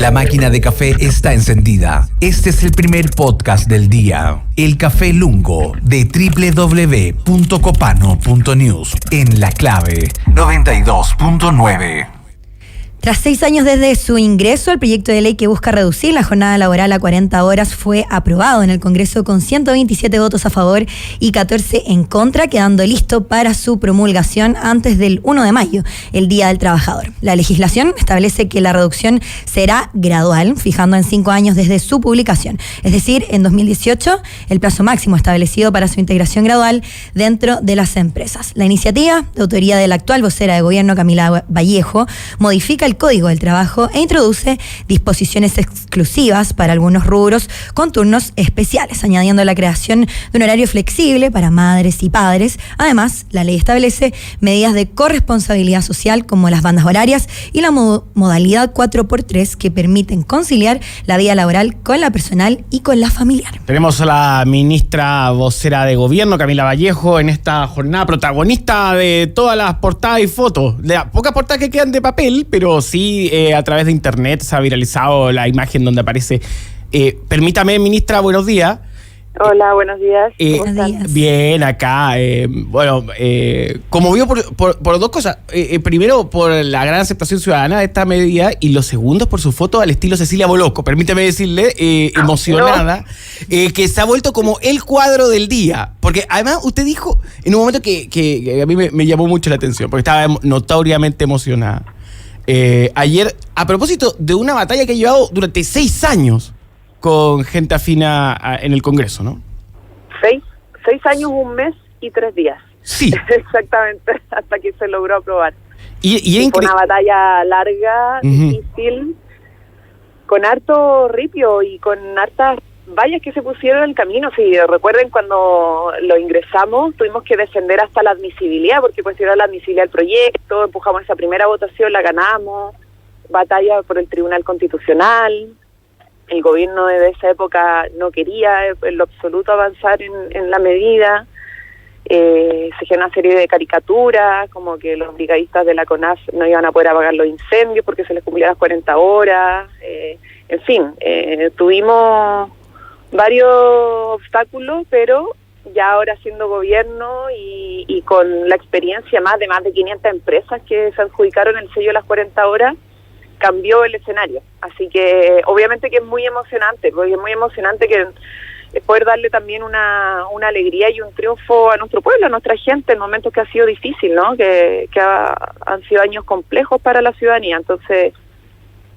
La máquina de café está encendida. Este es el primer podcast del día. El Café Lungo de www.copano.news en La Clave 92.9. Tras 6 años desde su ingreso, el proyecto de ley que busca reducir la jornada laboral a 40 horas fue aprobado en el Congreso con 127 votos a favor y 14 en contra, quedando listo para su promulgación antes del 1 de mayo, el Día del Trabajador. La legislación establece que la reducción será gradual, fijando en 5 años desde su publicación. Es decir, en 2018, el plazo máximo establecido para su integración gradual dentro de las empresas. La iniciativa, de autoría de la actual vocera de gobierno, Camila Vallejo, modifica el Código del Trabajo e introduce disposiciones exclusivas para algunos rubros con turnos especiales, añadiendo la creación de un horario flexible para madres y padres. Además, la ley establece medidas de corresponsabilidad social como las bandas horarias y la modalidad 4x3 que permiten conciliar la vida laboral con la personal y con la familiar. Tenemos a la ministra vocera de gobierno, Camila Vallejo, en esta jornada, protagonista de todas las portadas y fotos. De las pocas portadas que quedan de papel, pero sí a través de internet se ha viralizado la imagen donde aparece. Permítame, ministra, buenos días. Hola, buenos días. Buenos días. Bien, acá. Como vio por dos cosas. Primero, por la gran aceptación ciudadana de esta medida, y lo segundo, por su foto al estilo Cecilia Bolocco. Permíteme decirle, emocionada, que se ha vuelto como el cuadro del día. Porque además usted dijo en un momento que a mí me llamó mucho la atención, porque estaba notoriamente emocionada. Ayer, a propósito de una batalla que ha llevado durante 6 años con gente afina en el Congreso, ¿no? 6 años, 1 mes y 3 días. Sí. Exactamente, hasta que se logró aprobar. Y fue una batalla larga, difícil, con harto ripio y con hartas vallas que se pusieron en el camino. Si recuerden, cuando lo ingresamos, tuvimos que defender hasta la admisibilidad, porque cuestionaron la admisibilidad del proyecto, empujamos esa primera votación, la ganamos, batalla por el Tribunal Constitucional. El gobierno de esa época no quería en lo absoluto avanzar en la medida. Se hicieron una serie de caricaturas, como que los brigadistas de la CONAF no iban a poder apagar los incendios porque se les cumplían las 40 horas. En fin, tuvimos varios obstáculos, pero ya ahora siendo gobierno y con la experiencia de más de 500 empresas que se adjudicaron el sello de las 40 horas, cambió el escenario. Así que obviamente que es muy emocionante, porque es muy emocionante que poder darle también una alegría y un triunfo a nuestro pueblo, a nuestra gente, en momentos que ha sido difícil, ¿no? Que han sido años complejos para la ciudadanía. Entonces,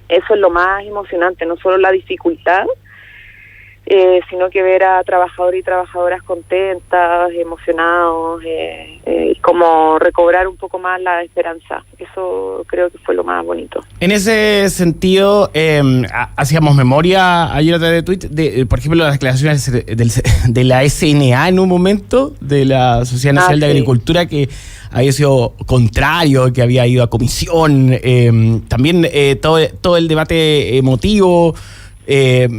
eso es lo más emocionante, no solo la dificultad, sino que ver a trabajadores y trabajadoras contentas, emocionados, y como recobrar un poco más la esperanza. Eso creo que fue lo más bonito. En ese sentido, hacíamos memoria ayer a través de tweet, por ejemplo, las declaraciones de la SNA en un momento, de la Sociedad Nacional de Agricultura, que había sido contrario, que había ido a comisión, también todo el debate emotivo,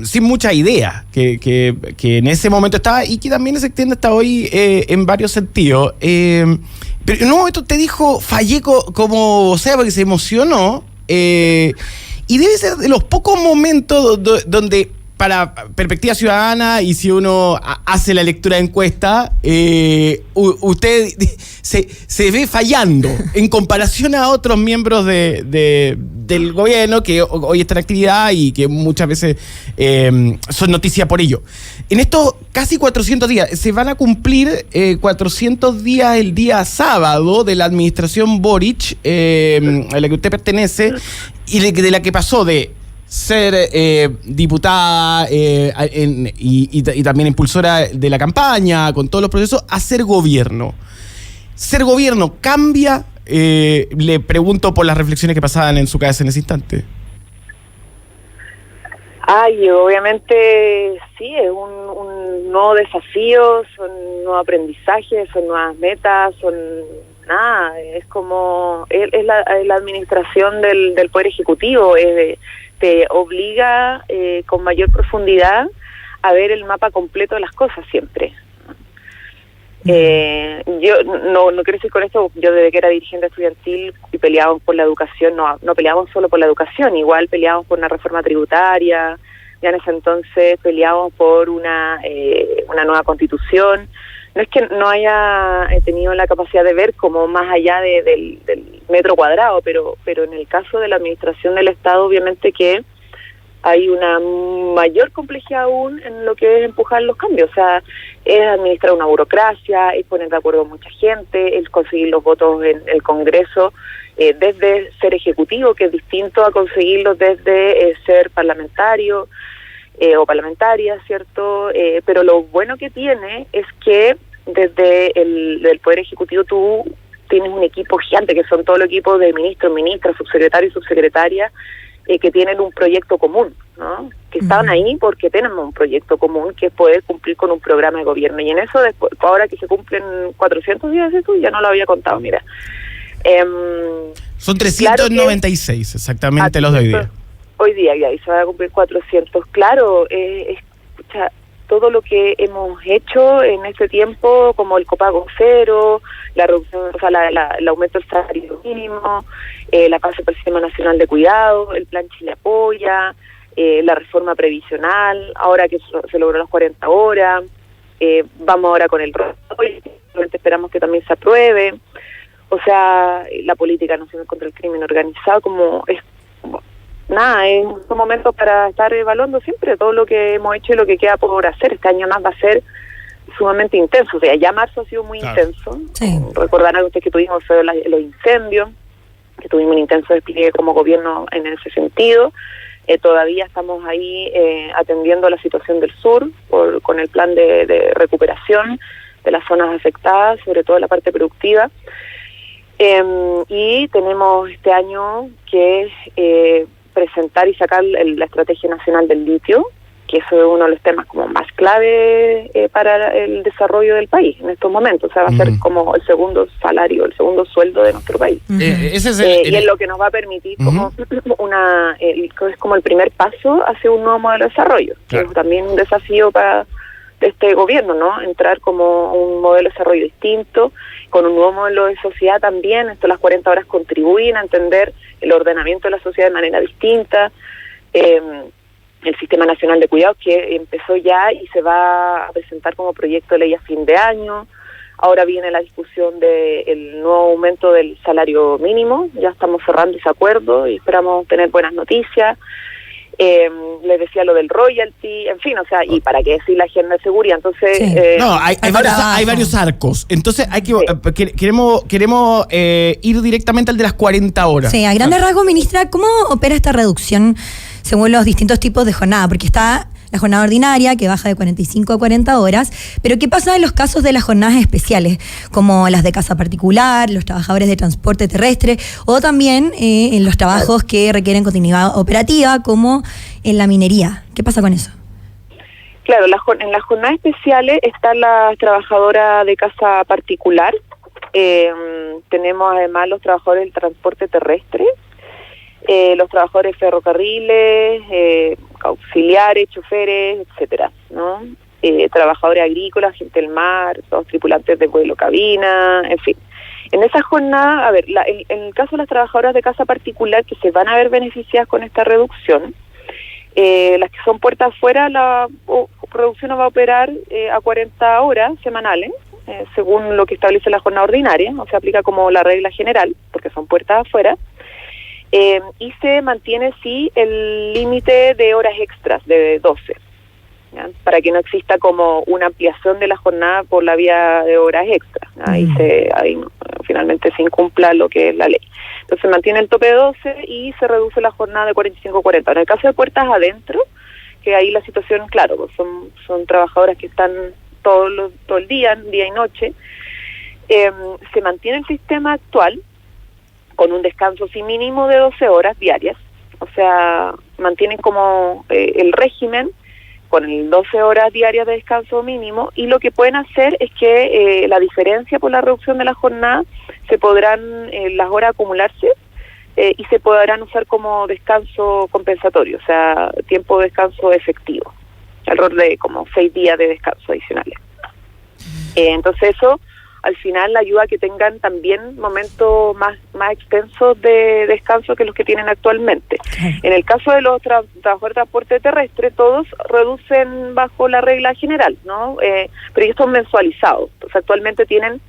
sin mucha idea que en ese momento estaba y que también se extiende hasta hoy en varios sentidos. Pero en un momento te dijo, fallé como vocera porque se emocionó, y debe ser de los pocos momentos donde, para perspectiva ciudadana, y si uno hace la lectura de encuesta, usted se ve fallando en comparación a otros miembros del gobierno que hoy están en actividad y que muchas veces son noticia por ello. En estos casi 400 días, se van a cumplir 400 días el día sábado de la administración Boric, a la que usted pertenece, y de la que pasó de ser diputada y también impulsora de la campaña, con todos los procesos, a ser gobierno. ¿Ser gobierno cambia? Le pregunto por las reflexiones que pasaban en su cabeza en ese instante. Obviamente sí, es un nuevo desafío, son nuevos aprendizajes, son nuevas metas, es como, es la administración del Poder Ejecutivo, te obliga con mayor profundidad a ver el mapa completo de las cosas siempre. Yo no quiero decir con esto, yo desde que era dirigente estudiantil y peleábamos por la educación, no peleábamos solo por la educación, igual peleábamos por una reforma tributaria, ya en ese entonces peleábamos por una nueva constitución. No es que no haya tenido la capacidad de ver como más allá del metro cuadrado, pero en el caso de la administración del Estado, obviamente que hay una mayor complejidad aún en lo que es empujar los cambios. O sea, es administrar una burocracia, es poner de acuerdo a mucha gente, es conseguir los votos en el Congreso, desde ser ejecutivo, que es distinto a conseguirlos desde ser parlamentario o parlamentaria, ¿cierto? Pero lo bueno que tiene es que desde el Poder Ejecutivo tú tienes un equipo gigante, que son todos los equipos de ministros, ministras, subsecretarios y subsecretarias, que tienen un proyecto común, ¿no? Que estaban ahí porque tenemos un proyecto común, que es poder cumplir con un programa de gobierno. Y en eso, después, ahora que se cumplen 400 días de esto, ya no lo había contado, mira. Son 396, claro, exactamente los de hoy día. Hoy día ya, y se van a cumplir 400. Claro, escucha, todo lo que hemos hecho en este tiempo, como el copago cero, la reducción, o sea, el aumento del salario mínimo, la base para el Sistema Nacional de Cuidado, el Plan Chile Apoya, la reforma previsional, ahora que se logró las 40 horas, vamos ahora con el ROI, esperamos que también se apruebe. O sea, la política nacional contra el crimen organizado, como es un momento para estar evaluando siempre todo lo que hemos hecho y lo que queda por hacer. Este año más va a ser sumamente intenso. O sea, ya marzo ha sido muy intenso. Sí. Recordarán ustedes que tuvimos los incendios, que tuvimos un intenso despliegue como gobierno en ese sentido. Todavía estamos ahí atendiendo la situación del sur con el plan de recuperación de las zonas afectadas, sobre todo la parte productiva. Y tenemos este año que presentar y sacar la Estrategia Nacional del Litio, que eso es uno de los temas como más clave para el desarrollo del país en estos momentos. O sea, va a ser como el segundo salario, el segundo sueldo de nuestro país. Ese es y es lo que nos va a permitir como es como el primer paso hacia un nuevo modelo de desarrollo, claro, que es también un desafío para este gobierno, ¿no? Entrar como un modelo de desarrollo distinto, con un nuevo modelo de sociedad también. Esto, las 40 horas contribuyen a entender el ordenamiento de la sociedad de manera distinta. El Sistema Nacional de Cuidados, que empezó ya y se va a presentar como proyecto de ley a fin de año. Ahora viene la discusión del nuevo aumento del salario mínimo. Ya estamos cerrando ese acuerdo y esperamos tener buenas noticias. Les decía lo del royalty, en fin, o sea, y para qué decir la agenda de seguridad. Entonces, sí. Hay varios arcos. Entonces queremos ir directamente al de las 40 horas. Sí, a grandes rasgos, ministra, ¿cómo opera esta reducción según los distintos tipos de jornada? Porque está la jornada ordinaria, que baja de 45 a 40 horas, pero ¿qué pasa en los casos de las jornadas especiales, como las de casa particular, los trabajadores de transporte terrestre, o también en los trabajos que requieren continuidad operativa, como en la minería? ¿Qué pasa con eso? Claro, en las jornadas especiales está la trabajadora de casa particular, tenemos además los trabajadores del transporte terrestre, los trabajadores ferrocarriles, auxiliares, choferes, etcétera, ¿no? Trabajadores agrícolas, gente del mar, todos tripulantes de vuelo cabina, en fin. En esa jornada, a ver, en el caso de las trabajadoras de casa particular que se van a ver beneficiadas con esta reducción, las que son puertas afuera, la reducción va a operar a 40 horas semanales, según lo que establece la jornada ordinaria, o sea, aplica como la regla general, porque son puertas afuera. Y se mantiene, sí, el límite de horas extras de 12, ¿ya? Para que no exista como una ampliación de la jornada por la vía de horas extras. Ahí finalmente se incumpla lo que es la ley. Entonces se mantiene el tope de 12 y se reduce la jornada de 45 a 40. En el caso de puertas adentro, que ahí la situación, claro, pues son trabajadoras que están todo el día y noche, se mantiene el sistema actual, con un descanso sí mínimo de 12 horas diarias, o sea, mantienen como el régimen con el 12 horas diarias de descanso mínimo, y lo que pueden hacer es que la diferencia por la reducción de la jornada se podrán las horas acumularse y se podrán usar como descanso compensatorio, o sea, tiempo de descanso efectivo, alrededor de como 6 días de descanso adicionales. Entonces eso al final ayuda a que tengan también momentos más extensos de descanso que los que tienen actualmente. En el caso de los trabajadores de transporte terrestre, todos reducen bajo la regla general, ¿no? Pero ellos son mensualizados. Entonces actualmente tienen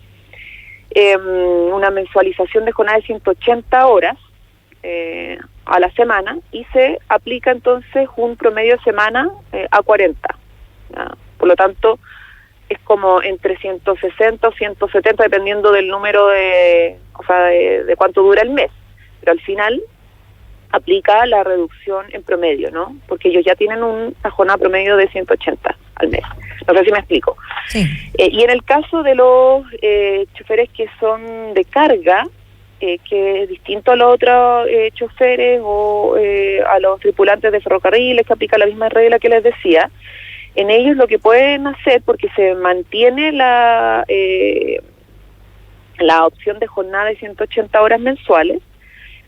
una mensualización de jornada de 180 horas a la semana, y se aplica entonces un promedio de semana a 40. ¿Ya? Por lo tanto, es como entre 160 o 170, dependiendo del número de cuánto dura el mes. Pero al final aplica la reducción en promedio, ¿no? Porque ellos ya tienen una jornada promedio de 180 al mes. No sé si me explico. Sí. Y en el caso de los choferes que son de carga, que es distinto a los otros choferes o a los tripulantes de ferrocarriles, que aplica la misma regla que les decía, en ellos lo que pueden hacer, porque se mantiene la opción de jornada de 180 horas mensuales,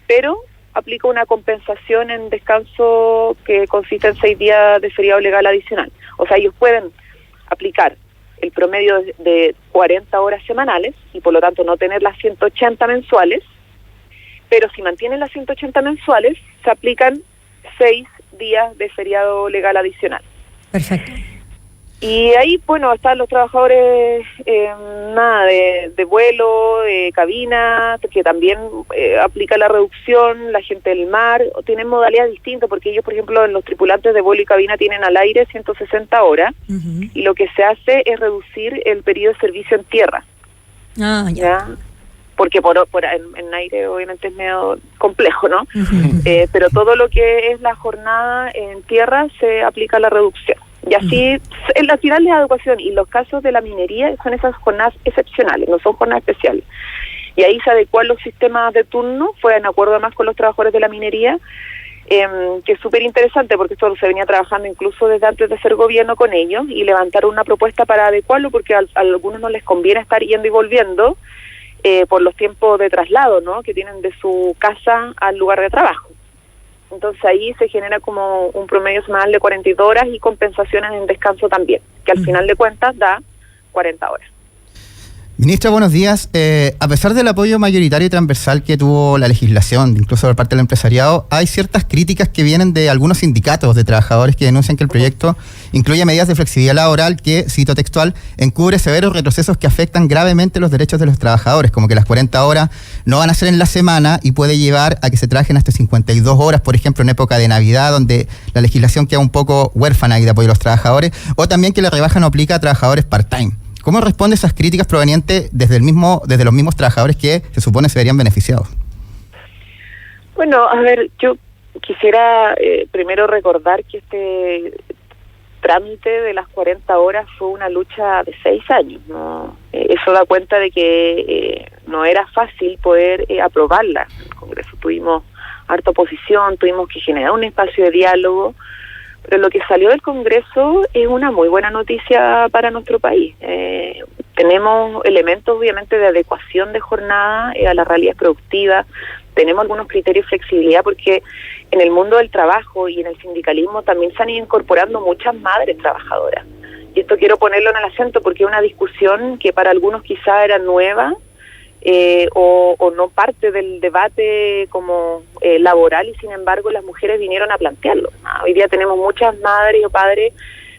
pero aplica una compensación en descanso que consiste en 6 días de feriado legal adicional. O sea, ellos pueden aplicar el promedio de 40 horas semanales y por lo tanto no tener las 180 mensuales, pero si mantienen las 180 mensuales, se aplican 6 días de feriado legal adicional. Perfecto. Y ahí, bueno, están los trabajadores de vuelo, de cabina, que también aplica la reducción, la gente del mar, tienen modalidades distintas, porque ellos, por ejemplo, en los tripulantes de vuelo y cabina tienen al aire 160 horas, y lo que se hace es reducir el periodo de servicio en tierra. Ah, ya. ¿Ya? Porque en aire obviamente es medio complejo, ¿no? Pero todo lo que es la jornada en tierra se aplica la reducción. Y así, en la final de adecuación y los casos de la minería son esas jornadas excepcionales, no son jornadas especiales. Y ahí se adecuan los sistemas de turno, fue en acuerdo además con los trabajadores de la minería, que es súper interesante porque esto se venía trabajando incluso desde antes de ser gobierno con ellos, y levantaron una propuesta para adecuarlo porque a algunos no les conviene estar yendo y volviendo por los tiempos de traslado, ¿no?, que tienen de su casa al lugar de trabajo. Entonces ahí se genera como un promedio semanal de 42 horas y compensaciones en descanso también, que al final de cuentas da 40 horas. Ministra, buenos días. A pesar del apoyo mayoritario y transversal que tuvo la legislación, incluso por parte del empresariado, hay ciertas críticas que vienen de algunos sindicatos de trabajadores que denuncian que el proyecto incluye medidas de flexibilidad laboral que, cito textual, encubre severos retrocesos que afectan gravemente los derechos de los trabajadores, como que las 40 horas no van a ser en la semana y puede llevar a que se trabajen hasta 52 horas, por ejemplo, en época de Navidad, donde la legislación queda un poco huérfana y de apoyo a los trabajadores, o también que la rebaja no aplica a trabajadores part-time. ¿Cómo responde esas críticas provenientes desde los mismos trabajadores que se supone se verían beneficiados? Bueno, a ver, yo quisiera primero recordar que este trámite de las 40 horas fue una lucha de 6 años, ¿no? Eso da cuenta de que no era fácil poder aprobarla. En el Congreso tuvimos harta oposición, tuvimos que generar un espacio de diálogo, pero lo que salió del Congreso es una muy buena noticia para nuestro país. Tenemos elementos, obviamente, de adecuación de jornada a la realidad productiva. Tenemos algunos criterios de flexibilidad porque en el mundo del trabajo y en el sindicalismo también se han ido incorporando muchas madres trabajadoras. Y esto quiero ponerlo en el acento porque es una discusión que para algunos quizá era nueva, o no parte del debate como laboral, y sin embargo las mujeres vinieron a plantearlo. Hoy día tenemos muchas madres o padres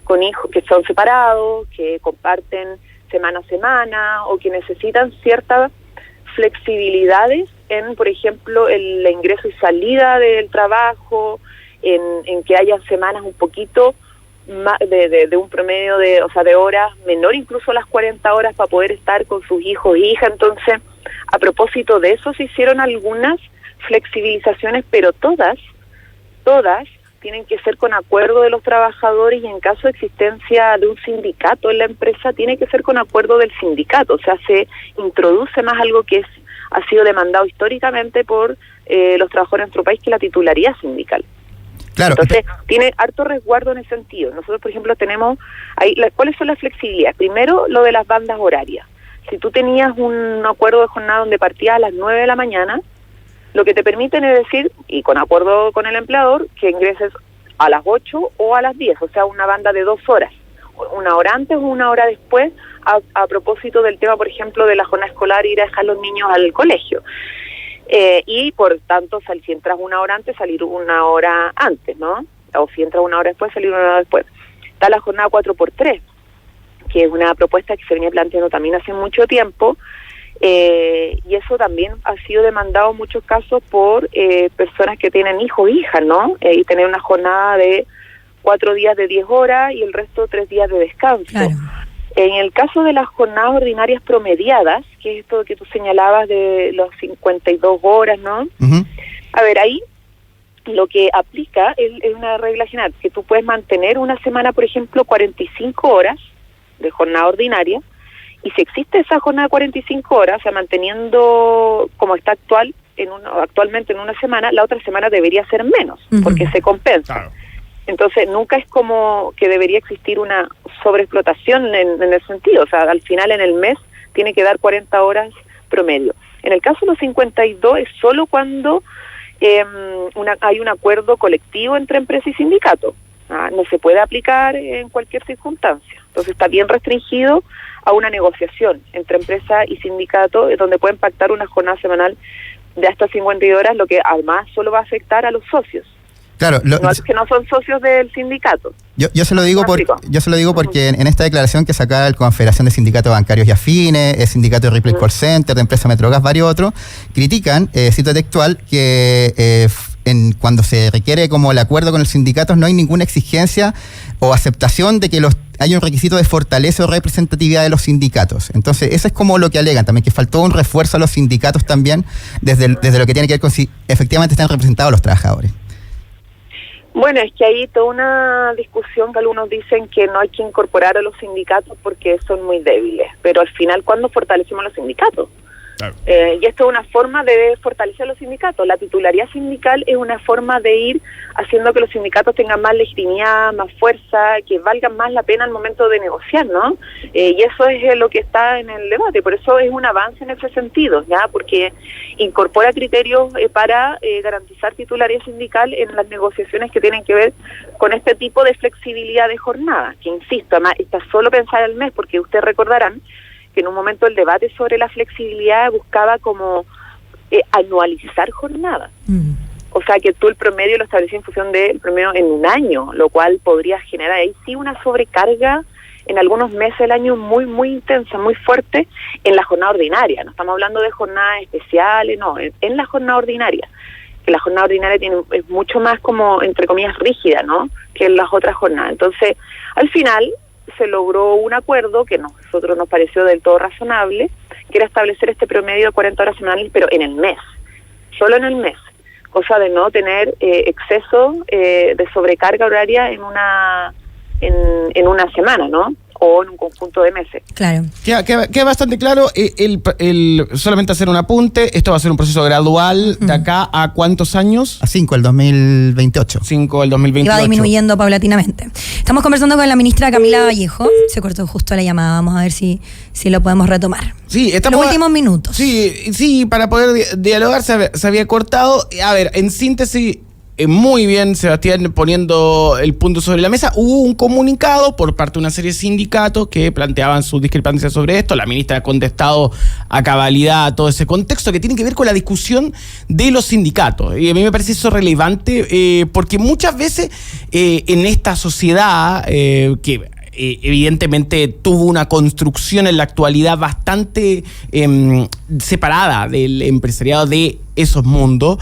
con hijos que son separados, que comparten semana a semana o que necesitan ciertas flexibilidades en, por ejemplo, el ingreso y salida del trabajo, en que haya semanas un poquito más de un promedio de horas menor, incluso las 40 horas, para poder estar con sus hijos e hijas. Entonces, a propósito de eso, se hicieron algunas flexibilizaciones, pero todas tienen que ser con acuerdo de los trabajadores, y en caso de existencia de un sindicato en la empresa, tiene que ser con acuerdo del sindicato. O sea, se introduce más algo que ha sido demandado históricamente por los trabajadores en nuestro país, que es la titularidad sindical. Claro. Entonces, tiene harto resguardo en ese sentido. Nosotros, por ejemplo, tenemos ahí, ¿cuáles son las flexibilidades? Primero, lo de las bandas horarias. Si tú tenías un acuerdo de jornada donde partías a las 9 de la mañana, lo que te permiten es decir, y con acuerdo con el empleador, que ingreses a las 8 o a las 10, o sea, una banda de 2 horas. una hora antes o una hora después, a propósito del tema, por ejemplo, de la jornada escolar, ir a dejar los niños al colegio. Y por tanto, si entras una hora antes, salir una hora antes, ¿no? O si entras una hora después, salir una hora después. Está la jornada 4x3, que es una propuesta que se venía planteando también hace mucho tiempo, y eso también ha sido demandado en muchos casos por personas que tienen hijos o hijas, ¿no? Y tener una jornada de 4 días de 10 horas y el resto 3 días de descanso. Claro. En el caso de las jornadas ordinarias promediadas, que es esto que tú señalabas de los 52 horas, ¿no? Uh-huh. A ver, ahí lo que aplica es una regla general, que tú puedes mantener una semana, por ejemplo, 45 horas de jornada ordinaria, y si existe esa jornada de 45 horas, o sea, manteniendo como está actualmente en una semana, la otra semana debería ser menos, porque se compensa. Claro. Entonces, nunca es como que debería existir una sobreexplotación en el sentido, o sea, al final en el mes tiene que dar 40 horas promedio. En el caso de los 52 es solo cuando hay un acuerdo colectivo entre empresa y sindicato. No se puede aplicar en cualquier circunstancia. Entonces está bien restringido a una negociación entre empresa y sindicato, donde pueden pactar una jornada semanal de hasta 52 horas, lo que además solo va a afectar a los socios. Claro, No a los que no son socios del sindicato. Yo se lo digo porque en esta declaración que saca la Confederación de Sindicatos Bancarios y Afines, el Sindicato de Ripley Call Center, de Empresa Metrogas, varios otros, critican, cito textual, que cuando se requiere como el acuerdo con los sindicatos no hay ninguna exigencia o aceptación de que hay un requisito de fortaleza o representatividad de los sindicatos. Entonces, eso es como lo que alegan también, que faltó un refuerzo a los sindicatos también desde lo que tiene que ver con si efectivamente están representados los trabajadores. Bueno, es que hay toda una discusión que algunos dicen que no hay que incorporar a los sindicatos porque son muy débiles, pero al final, ¿cuándo fortalecemos a los sindicatos? Claro. Y esto es una forma de fortalecer a los sindicatos. La titularidad sindical es una forma de ir haciendo que los sindicatos tengan más legitimidad, más fuerza, que valgan más la pena al momento de negociar, ¿no? Y eso es lo que está en el debate. Por eso es un avance en ese sentido, ¿ya? Porque incorpora criterios para garantizar titularidad sindical en las negociaciones que tienen que ver con este tipo de flexibilidad de jornada, que insisto, además está solo pensar el mes, porque ustedes recordarán que en un momento el debate sobre la flexibilidad buscaba como anualizar jornada. O sea, que tú el promedio lo establecías en función del promedio en un año, lo cual podría generar ahí sí una sobrecarga en algunos meses del año muy, muy intensa, muy fuerte en la jornada ordinaria. No estamos hablando de jornadas especiales, no, en la jornada ordinaria. Que la jornada ordinaria es mucho más como, entre comillas, rígida, ¿no?, que en las otras jornadas. Entonces, al final se logró un acuerdo que a nosotros nos pareció del todo razonable, que era establecer este promedio de 40 horas semanales, pero en el mes, solo en el mes, cosa de no tener exceso de sobrecarga horaria en una semana, ¿no? O en un conjunto de meses. Claro. Queda bastante claro. Solamente hacer un apunte, esto va a ser un proceso gradual de acá a ¿cuántos años? A 5, el 2028. 5, el 2028. Y va disminuyendo paulatinamente. Estamos conversando con la ministra Camila Vallejo. Se cortó justo la llamada. Vamos a ver si lo podemos retomar. Sí, estamos en los últimos minutos. Sí, para poder dialogar se había cortado. A ver, en síntesis, muy bien, Sebastián, poniendo el punto sobre la mesa. Hubo un comunicado por parte de una serie de sindicatos que planteaban sus discrepancias sobre esto. La ministra ha contestado a cabalidad a todo ese contexto que tiene que ver con la discusión de los sindicatos. Y a mí me parece eso relevante porque muchas veces en esta sociedad que evidentemente tuvo una construcción en la actualidad bastante separada del empresariado de esos mundos,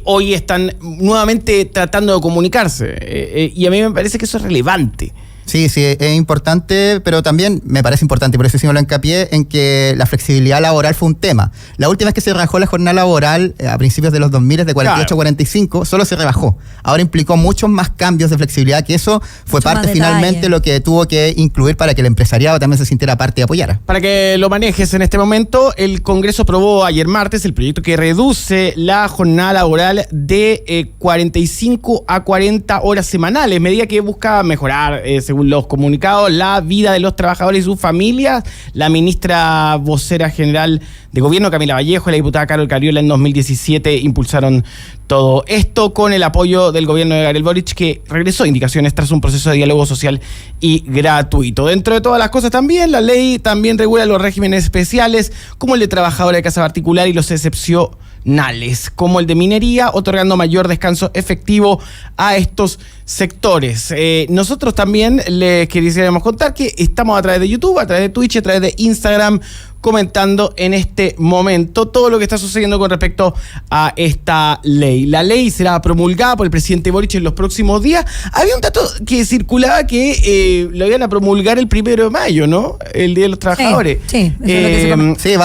hoy están nuevamente tratando de comunicarse y a mí me parece que eso es relevante. Sí, es importante, pero también me parece importante, por eso hicimos lo hincapié en que la flexibilidad laboral fue un tema. La última vez que se rebajó la jornada laboral, a principios de los 2000, de 48 a 45, solo se rebajó. Ahora implicó muchos más cambios de flexibilidad, que eso fue mucho parte finalmente lo que tuvo que incluir para que el empresariado también se sintiera parte y apoyara. Para que lo manejes en este momento, el Congreso aprobó ayer martes el proyecto que reduce la jornada laboral de 45 a 40 horas semanales, medida que busca mejorar, según según los comunicados, la vida de los trabajadores y sus familias. La ministra vocera general de Gobierno, Camila Vallejo, y la diputada Carol Cariola en 2017 impulsaron todo esto con el apoyo del gobierno de Gabriel Boric, que regresó indicaciones tras un proceso de diálogo social y gratuito. Dentro de todas las cosas también, la ley también regula los regímenes especiales, como el de trabajadora de casa particular y los excepcionales, como el de minería, otorgando mayor descanso efectivo a estos sectores. Nosotros también les quisiéramos contar que estamos a través de YouTube, a través de Twitch, a través de Instagram, comentando en este momento todo lo que está sucediendo con respecto a esta ley. La ley será promulgada por el presidente Boric en los próximos días. Había un dato que circulaba que lo iban a promulgar el 1 de mayo, ¿no? El Día de los Trabajadores. Sí, eso es lo que sí,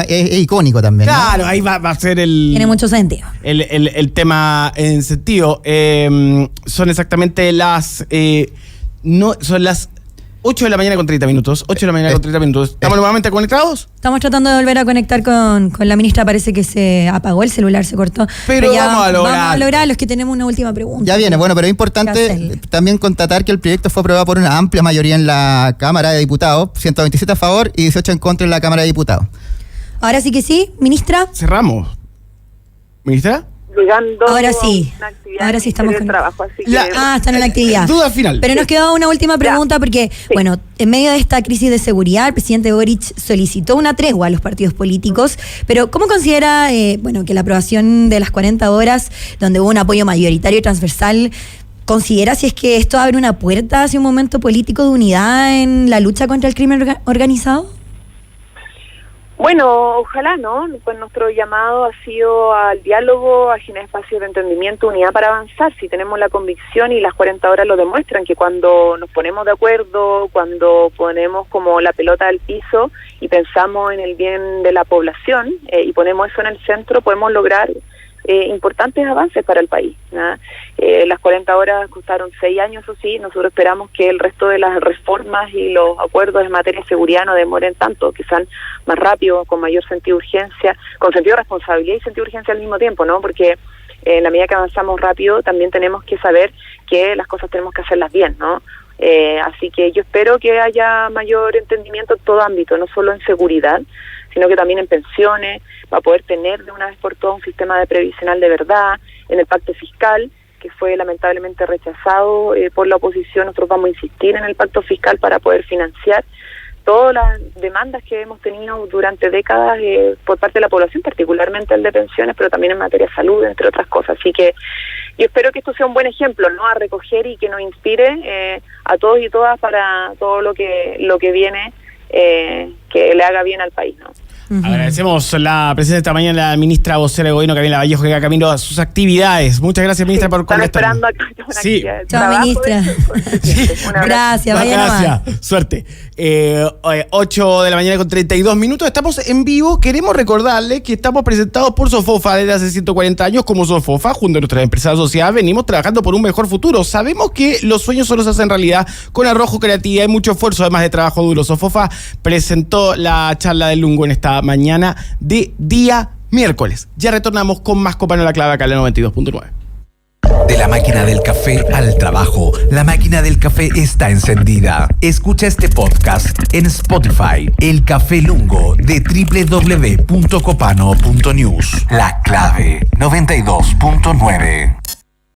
es icónico también, ¿no? Claro, ahí va a ser el... Tiene mucho sentido. El tema en sentido. Son exactamente son las 8 de la mañana con 30 minutos. 8 de la mañana con 30 minutos. ¿Estamos nuevamente conectados? Estamos tratando de volver a conectar con la ministra. Parece que se apagó el celular, se cortó. Pero ya vamos a lograr. Los que tenemos una última pregunta. Ya viene, bueno, pero es importante también constatar que el proyecto fue aprobado por una amplia mayoría en la Cámara de Diputados, 127 a favor y 18 en contra en la Cámara de Diputados. Ahora sí que sí, ministra. Cerramos. ¿Ministra? Llegando Ahora sí. a una actividad Ahora sí estamos del trabajo, así que están en la actividad. Duda final. Pero nos quedó una última pregunta porque, bueno, en medio de esta crisis de seguridad, el presidente Boric solicitó una tregua a los partidos políticos, pero ¿cómo considera, que la aprobación de las 40 horas, donde hubo un apoyo mayoritario y transversal, considera si es que esto abre una puerta hacia un momento político de unidad en la lucha contra el crimen organizado? Bueno, ojalá, ¿no? Pues nuestro llamado ha sido al diálogo, a generar espacios de entendimiento, unidad para avanzar. Si tenemos la convicción, y las 40 horas lo demuestran, que cuando nos ponemos de acuerdo, cuando ponemos como la pelota al piso y pensamos en el bien de la población y ponemos eso en el centro, podemos lograr importantes avances para el país, ¿no? Las 40 horas costaron 6 años, eso sí. Nosotros esperamos que el resto de las reformas y los acuerdos en materia de seguridad no demoren tanto, que sean más rápido, con mayor sentido de urgencia, con sentido de responsabilidad y sentido de urgencia al mismo tiempo, ¿no? Porque en la medida que avanzamos rápido, también tenemos que saber que las cosas tenemos que hacerlas bien, ¿no? Así que yo espero que haya mayor entendimiento en todo ámbito, no solo en seguridad, sino que también en pensiones, para poder tener de una vez por todas un sistema de previsional de verdad, en el pacto fiscal, que fue lamentablemente rechazado por la oposición. Nosotros vamos a insistir en el pacto fiscal para poder financiar todas las demandas que hemos tenido durante décadas por parte de la población, particularmente el de pensiones, pero también en materia de salud, entre otras cosas. Así que yo espero que esto sea un buen ejemplo, ¿no? A recoger y que nos inspire a todos y todas para todo lo que viene, que le haga bien al país, ¿no? Agradecemos la presencia esta mañana de la ministra vocera de Gobierno, Camila Vallejo, que va camino a sus actividades. Muchas gracias, ministra, por contestar. Están esperando acá. Sí. Chao, ministra. Gracias, vaya nomás. Suerte. 8 de la mañana con 32 minutos. Estamos en vivo. Queremos recordarles que estamos presentados por Sofofa desde hace 140 años. Como Sofofa, junto a nuestras empresas asociadas, venimos trabajando por un mejor futuro. Sabemos que los sueños solo se hacen realidad con arrojo, creatividad y mucho esfuerzo, además de trabajo duro. Sofofa presentó la charla del Lungo en esta mañana de día miércoles. Ya retornamos con más Copa en la Clave acá en la 92.9. De la máquina del café al trabajo, la máquina del café está encendida. Escucha este podcast en Spotify, El Café Lungo de www.copano.news. La Clave 92.9.